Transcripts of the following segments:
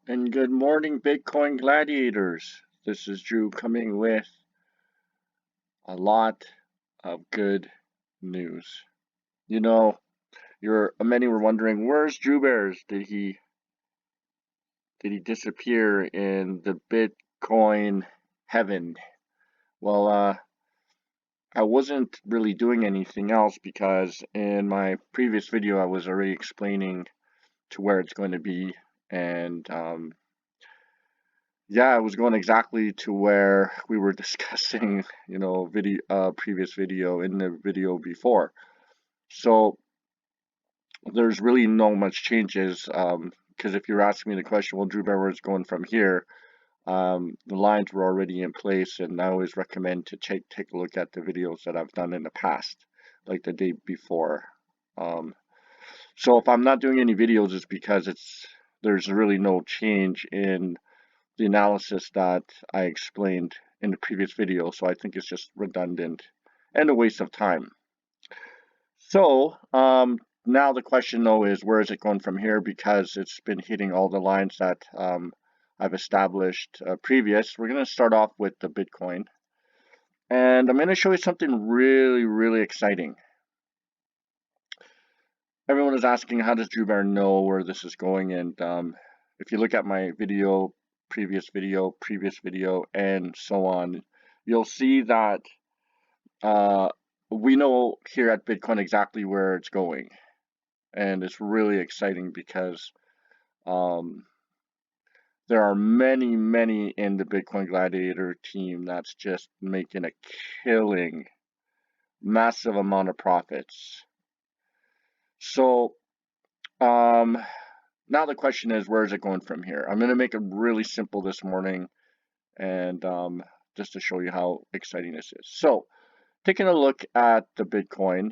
And good morning, Bitcoin gladiators. This is Drew coming with a lot of good news. You know, many were wondering, where's Drew Bears? Did he disappear in the Bitcoin heaven? Well, I wasn't really doing anything else because in my previous video I was already explaining to where it's going to be, and yeah, I was going exactly to where we were discussing, previous video in the video before. So there's really no much changes, because if you're asking me the question, well, Drew Bear, where's going from here? The lines were already in place, and I always recommend to take a look at the videos that I've done in the past, like the day before. So if I'm not doing any videos, it's because there's really no change in the analysis that I explained in the previous video, so I think it's just redundant and a waste of time. So now the question though is, where is it going from here? Because it's been hitting all the lines that I've established previous. We're going to start off with the Bitcoin, and I'm going to show you something really exciting. Everyone is asking, how does Drew Bear know where this is going? And if you look at my video, previous video, and so on, you'll see that we know here at Bitcoin exactly where it's going. And it's really exciting because there are many in the Bitcoin Gladiator team that's just making a killing, massive amount of profits. So now the question is, where is it going from here? I'm going to make it really simple this morning, and just to show you how exciting this is. So taking a look at the Bitcoin,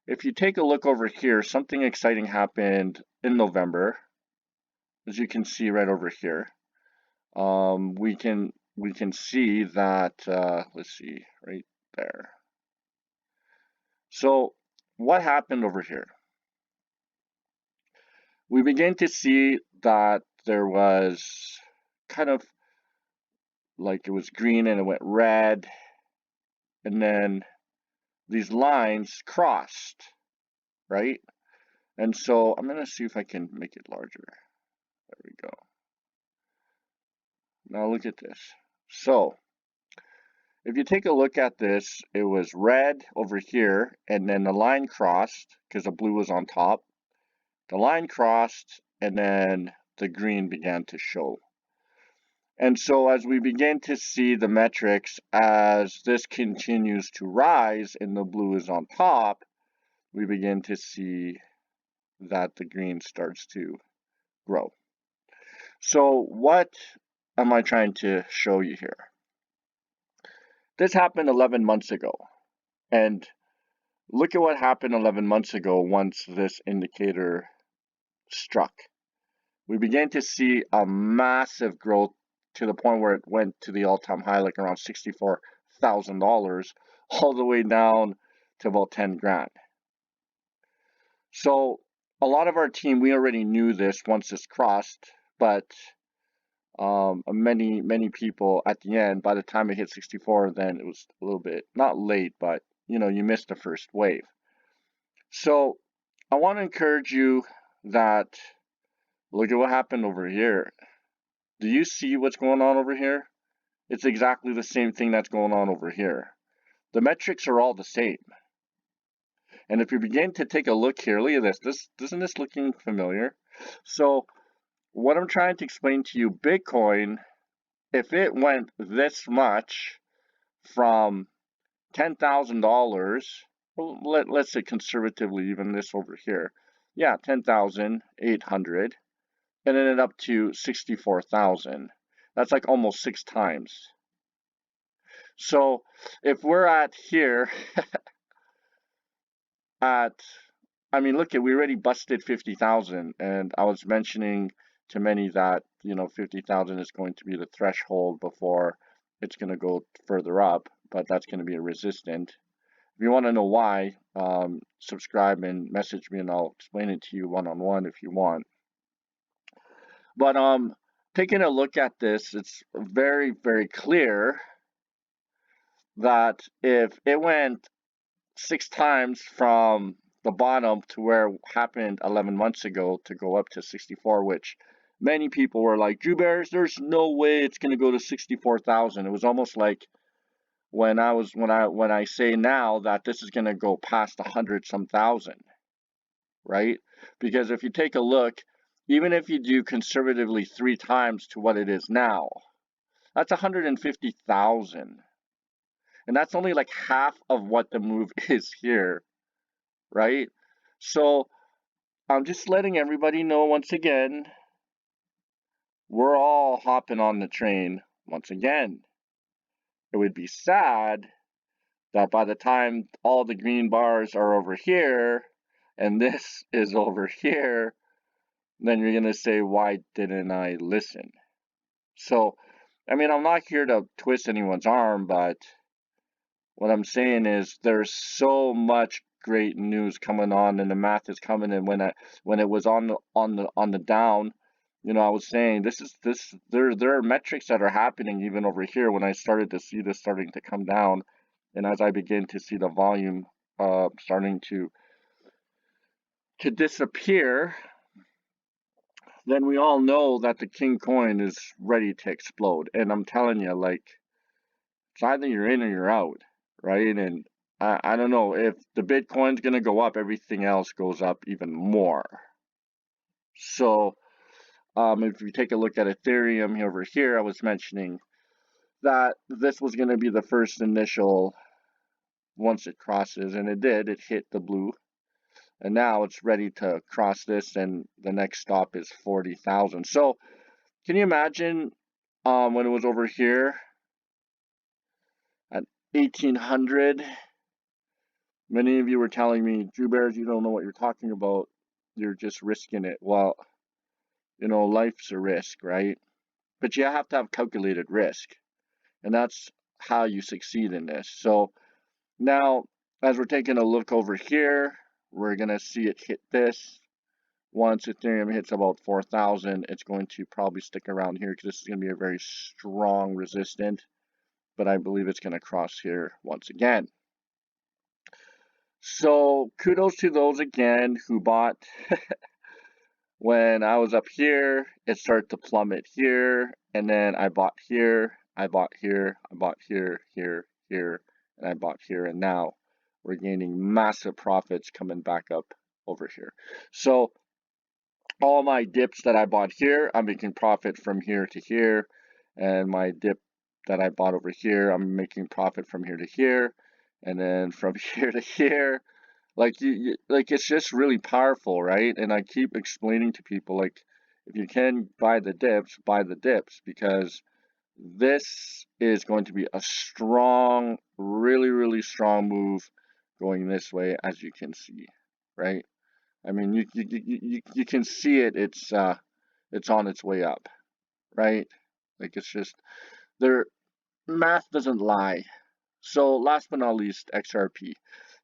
if you take a look over here, something exciting happened in November, as you can see right over here. We can see that, let's see, right there. So what happened over here? We began to see that there was kind of like it was green and it went red, and then these lines crossed, right? And so I'm going to see if I can make it larger. There we go. Now look at this. So if you take a look at this, it was red over here, and then the line crossed because the blue was on top. The line crossed, and then the green began to show. And so as we begin to see the metrics, as this continues to rise and the blue is on top, we begin to see that the green starts to grow. So what am I trying to show you here? This happened 11 months ago. And look at what happened 11 months ago once this indicator struck. We began to see a massive growth to the point where it went to the all-time high, like around $64,000, all the way down to about 10 grand. So a lot of our team, we already knew this once this crossed, but many people at the end, by the time it hit 64, then it was a little bit, not late, but you missed the first wave. So I want to encourage you that look at what happened over here. Do you see what's going on over here? It's exactly the same thing that's going on over here. The metrics are all the same. And if you begin to take a look here, look at this. Isn't this looking familiar? So what I'm trying to explain to you, Bitcoin, if it went this much from $10,000, well, let's say conservatively, even this over here, yeah, 10,800, and ended up to 64,000. That's like almost 6 times. So if we're at here I mean, look, we already busted 50,000, and I was mentioning to many that 50,000 is going to be the threshold before it's going to go further up, but that's going to be a resistant. If you want to know why, subscribe and message me, and I'll explain it to you one-on-one if you want. But taking a look at this, it's very, very clear that if it went 6 times from the bottom to where it happened 11 months ago to go up to 64, which many people were like, Drew Bears, there's no way it's going to go to 64,000. It was almost like when I say now that this is going to go past 100 some thousand, right? Because if you take a look, even if you do conservatively 3 times to what it is now, that's 150,000. And that's only like half of what the move is here, right? So I'm just letting everybody know once again, we're all hopping on the train once again. It would be sad that by the time all the green bars are over here and this is over here, then you're going to say, why didn't I listen? So, I mean, I'm not here to twist anyone's arm, but what I'm saying is there's so much great news coming on, and the math is coming. And when it was on the down, I was saying there are metrics that are happening even over here when I started to see this starting to come down, and as I begin to see the volume starting to disappear, then we all know that the king coin is ready to explode. And I'm telling you, like, it's either you're in or you're out, right? And I don't know, if the Bitcoin's going to go up, everything else goes up even more. So if you take a look at Ethereum over here, I was mentioning that this was going to be the first initial, once it crosses, and it did, it hit the blue. And now it's ready to cross this, and the next stop is 40,000. So can you imagine when it was over here at 1800? Many of you were telling me, Drew Bears, you don't know what you're talking about. You're just risking it. Well, life's a risk, right? But you have to have calculated risk. And that's how you succeed in this. So now, as we're taking a look over here, we're going to see it hit this. Once Ethereum hits about 4,000, it's going to probably stick around here because this is going to be a very strong resistant. But I believe it's going to cross here once again. So kudos to those again who bought. When I was up here, it started to plummet here, and then I bought here, I bought here, I bought here, here, here, and I bought here, and now we're gaining massive profits coming back up over here. So all my dips that I bought here, I'm making profit from here to here, and my dip that I bought over here, I'm making profit from here to here, and then from here to here. Like like it's just really powerful, right? And I keep explaining to people, like, if you can buy the dips, because this is going to be a strong, really, really strong move going this way, as you can see, right? I mean, you can see it. It's on its way up, right? Like, it's just their math doesn't lie. So last but not least, XRP.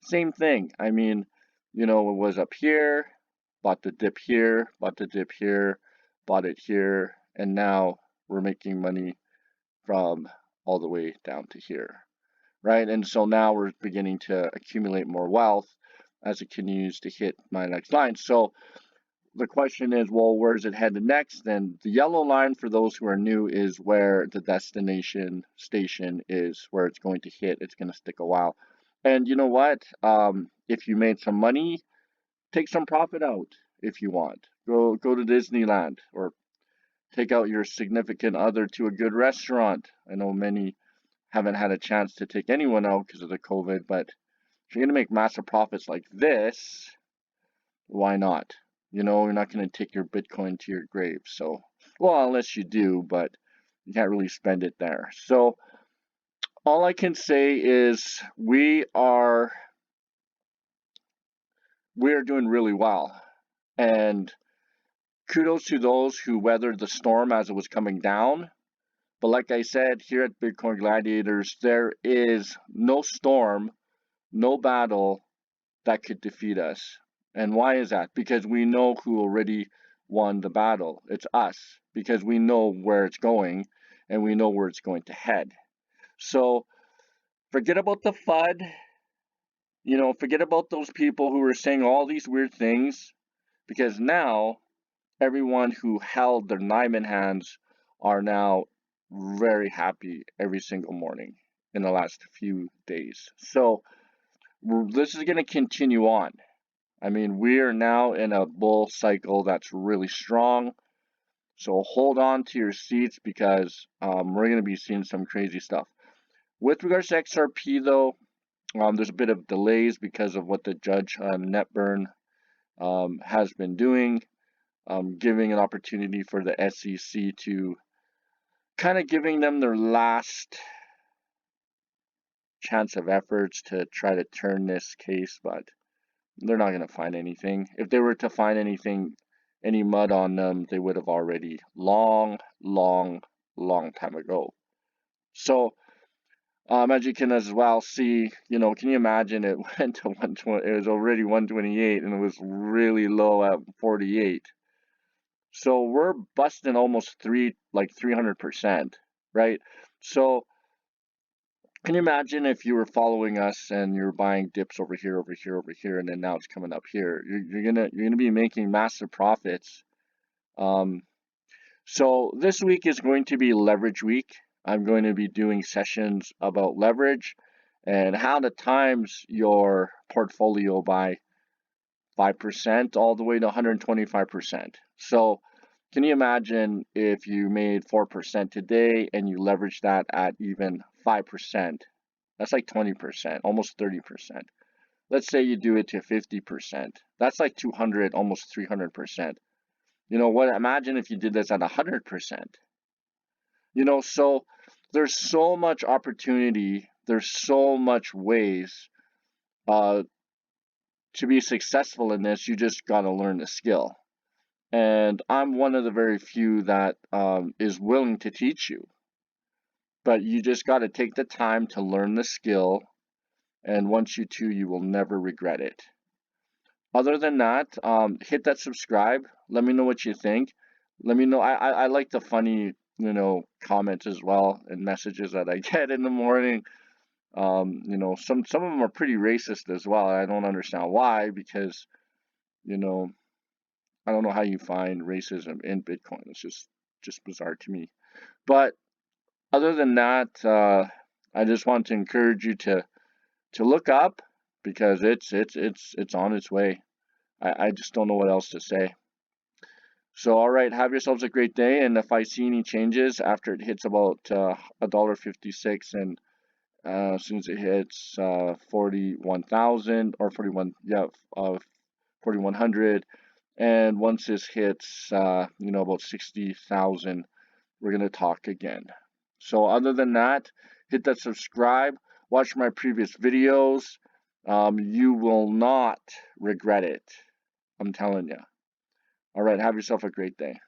Same thing. I mean, it was up here, bought the dip here, bought the dip here, bought it here, and now we're making money from all the way down to here, right? And so now we're beginning to accumulate more wealth as it continues to hit my next line. So the question is, well, where's it headed next? Then the yellow line, for those who are new, is where the destination station is, where it's going to hit. It's going to stick a while. And you know what? If you made some money, take some profit out if you want. Go to Disneyland, or take out your significant other to a good restaurant. I know many haven't had a chance to take anyone out because of the COVID, but if you're going to make massive profits like this, why not? You're not going to take your Bitcoin to your grave. So, well, unless you do, but you can't really spend it there. So all I can say is we are doing really well. And kudos to those who weathered the storm as it was coming down. But like I said, here at Bitcoin Gladiators, there is no storm, no battle that could defeat us. And why is that? Because we know who already won the battle. It's us, because we know where it's going and we know where it's going to head. So forget about the FUD. Forget about those people who were saying all these weird things, because now everyone who held their Nyman hands are now very happy every single morning in the last few days. So this is going to continue on. I mean, we are now in a bull cycle that's really strong. So hold on to your seats, because we're going to be seeing some crazy stuff. With regards to XRP, though, there's a bit of delays because of what the judge Netburn has been doing, giving an opportunity for the SEC to kind of giving them their last chance of efforts to try to turn this case, but they're not going to find anything. If they were to find any mud on them, they would have already long time ago. So as you can as well see, can you imagine, it went to 120, it was already 128 and it was really low at 48. So we're busting almost 300%, right? So can you imagine if you were following us and you're buying dips over here, and then now it's coming up here? You're gonna be making massive profits. So this week is going to be leverage week. I'm going to be doing sessions about leverage and how to times your portfolio by 5% all the way to 125%. So can you imagine if you made 4% today and you leverage that at even 5%? That's like 20%, almost 30%. Let's say you do it to 50%. That's like 200, almost 300%. You know what? Imagine if you did this at 100%. So there's so much opportunity. There's so much ways to be successful in this. You just got to learn the skill. And I'm one of the very few that is willing to teach you. But you just got to take the time to learn the skill. And once you do, you will never regret it. Other than that, hit that subscribe. Let me know what you think. Let me know. I like the funny, comments as well and messages that I get in the morning. Some of them are pretty racist as well. I don't understand why, because, I don't know how you find racism in Bitcoin. It's just bizarre to me. But other than that, I just want to encourage you to look up, because it's on its way. I just don't know what else to say. So, all right, have yourselves a great day. And if I see any changes after it hits about $1.56, and as soon as it hits 41,000 or 4,100, and once this hits about 60,000, we're gonna talk again. So other than that, hit that subscribe. Watch my previous videos. You will not regret it. I'm telling you. All right, have yourself a great day.